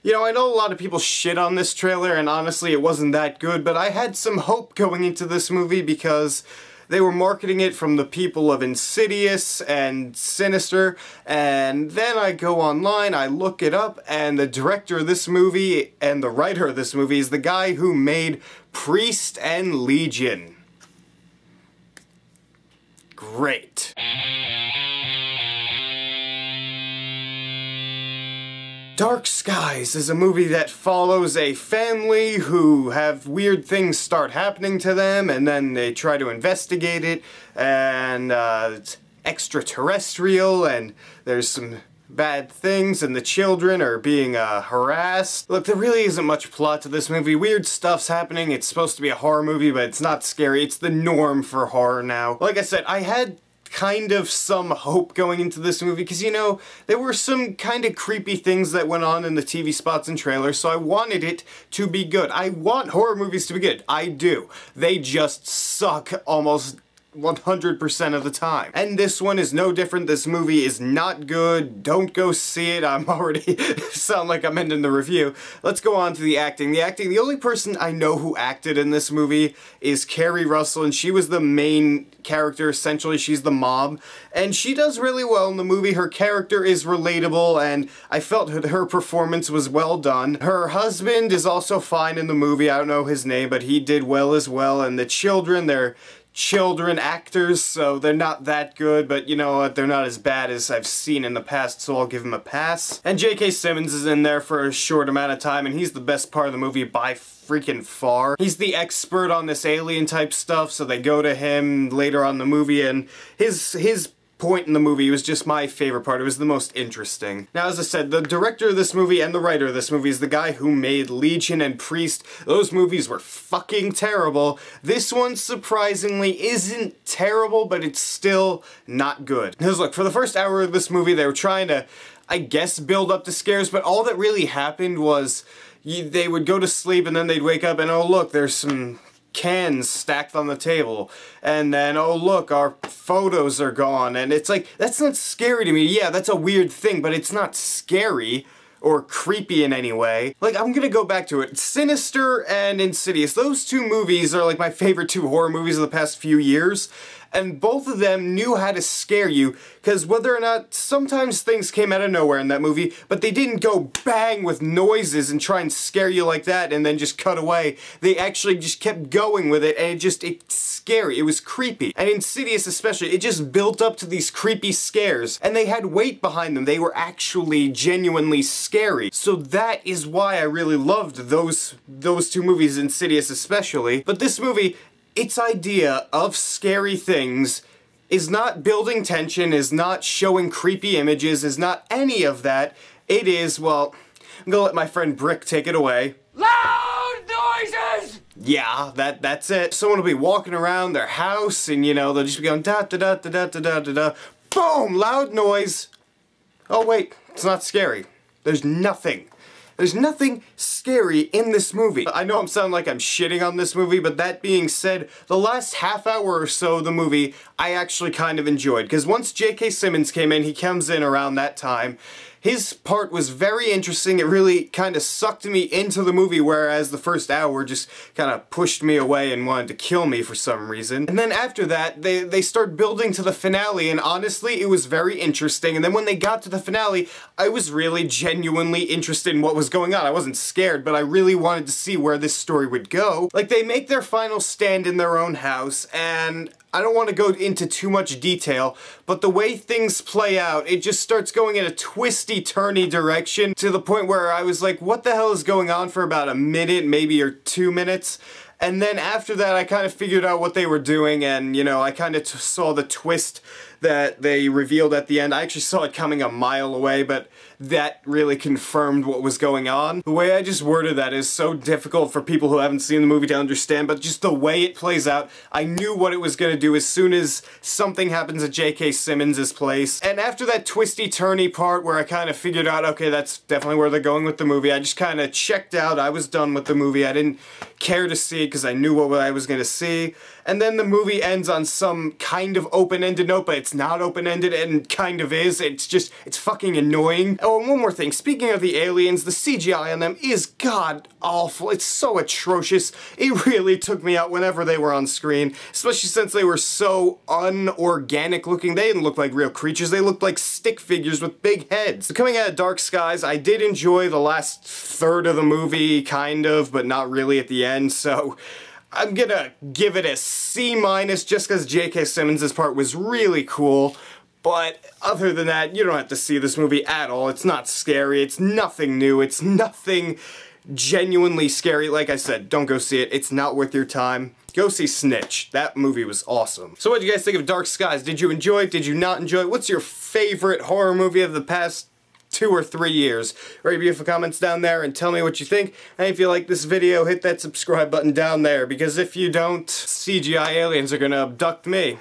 You know, I know a lot of people shit on this trailer, and honestly it wasn't that good, but I had some hope going into this movie because they were marketing it from the people of Insidious and Sinister, and then I go online, I look it up, and the director of this movie and the writer of this movie is the guy who made Priest and Legion. Great. Dark Skies is a movie that follows a family who have weird things start happening to them, and then they try to investigate it, and it's extraterrestrial, and there's some bad things, and the children are being harassed. Look, there really isn't much plot to this movie. Weird stuff's happening. It's supposed to be a horror movie, but it's not scary. It's the norm for horror now. Like I said, I had kind of some hope going into this movie because, you know, there were some kind of creepy things that went on in the TV spots and trailers, so I wanted it to be good. I want horror movies to be good. I do. They just suck almost 100% of the time. And this one is no different. This movie is not good. Don't go see it. I'm already sound like I'm ending the review. Let's go on to the acting. The only person I know who acted in this movie is Keri Russell, and she was the main character. Essentially, she's the mom, and she does really well in the movie. Her character is relatable, and I felt her performance was well done. Her husband is also fine in the movie. I don't know his name, but he did well as well. And the children, they're children actors, so they're not that good, but you know what, they're not as bad as I've seen in the past, so I'll give them a pass. And J.K. Simmons is in there for a short amount of time, and he's the best part of the movie by freaking far. He's the expert on this alien type stuff, so they go to him later on in the movie, and his point in the movie was just my favorite part. It was the most interesting. Now, as I said, the director of this movie and the writer of this movie is the guy who made Legion and Priest. Those movies were fucking terrible. This one, surprisingly, isn't terrible, but it's still not good. Because look, for the first hour of this movie, they were trying to, I guess, build up the scares, but all that really happened was they would go to sleep and then they'd wake up and, oh look, there's some cans stacked on the table, and then, oh look, our photos are gone, and it's like, that's not scary to me. Yeah, that's a weird thing, but it's not scary or creepy in any way. Like, I'm gonna go back to it. Sinister and Insidious, those two movies are like my favorite two horror movies of the past few years, and both of them knew how to scare you, because whether or not, sometimes things came out of nowhere in that movie, but they didn't go bang with noises and try and scare you like that and then just cut away. They actually just kept going with it, and it's scary. It was creepy. And Insidious especially, it just built up to these creepy scares, and they had weight behind them. They were actually genuinely scary. So that is why I really loved those two movies, Insidious especially. But this movie, its idea of scary things is not building tension, is not showing creepy images, is not any of that. It is, well, I'm gonna let my friend Brick take it away. Loud noises! Yeah, that's it. Someone will be walking around their house and, you know, they'll just be going da da da da da da da da da. Boom! Loud noise. Oh wait, it's not scary. There's nothing. There's nothing scary in this movie. I know I'm sounding like I'm shitting on this movie, but that being said, the last half hour or so of the movie, I actually kind of enjoyed. Because once J.K. Simmons came in, he comes in around that time, his part was very interesting. It really kind of sucked me into the movie, whereas the first hour just kind of pushed me away and wanted to kill me for some reason. And then after that, they start building to the finale, and honestly, it was very interesting. And then when they got to the finale, I was really genuinely interested in what was going on. I wasn't scared, but I really wanted to see where this story would go. Like, they make their final stand in their own house, and I don't want to go into too much detail, but the way things play out, it just starts going in a twisty-turny direction to the point where I was like, what the hell is going on for about a minute, maybe, or 2 minutes? And then after that, I kind of figured out what they were doing, and, you know, I kind of saw the twist that they revealed at the end. I actually saw it coming a mile away, but that really confirmed what was going on. The way I just worded that is so difficult for people who haven't seen the movie to understand, but just the way it plays out, I knew what it was going to do as soon as something happens at J.K. Simmons' place. And after that twisty-turny part where I kind of figured out, okay, that's definitely where they're going with the movie, I just kind of checked out. I was done with the movie. I didn't care to see it because I knew what I was going to see. And then the movie ends on some kind of open-ended note, but it's not open-ended and kind of is. It's fucking annoying. Oh, and one more thing. Speaking of the aliens, the CGI on them is god-awful. It's so atrocious. It really took me out whenever they were on screen, especially since they were so unorganic looking. They didn't look like real creatures. They looked like stick figures with big heads. So coming out of Dark Skies, I did enjoy the last third of the movie, kind of, but not really at the end, so I'm gonna give it a C- just because J.K. Simmons' part was really cool. But other than that, you don't have to see this movie at all. It's not scary. It's nothing new. It's nothing genuinely scary. Like I said, don't go see it. It's not worth your time. Go see Snitch. That movie was awesome. So what did you guys think of Dark Skies? Did you enjoy it? Did you not enjoy it? What's your favorite horror movie of the past 2 or 3 years? Write your beautiful comments down there and tell me what you think. And if you like this video, hit that subscribe button down there, because if you don't, CGI aliens are gonna abduct me.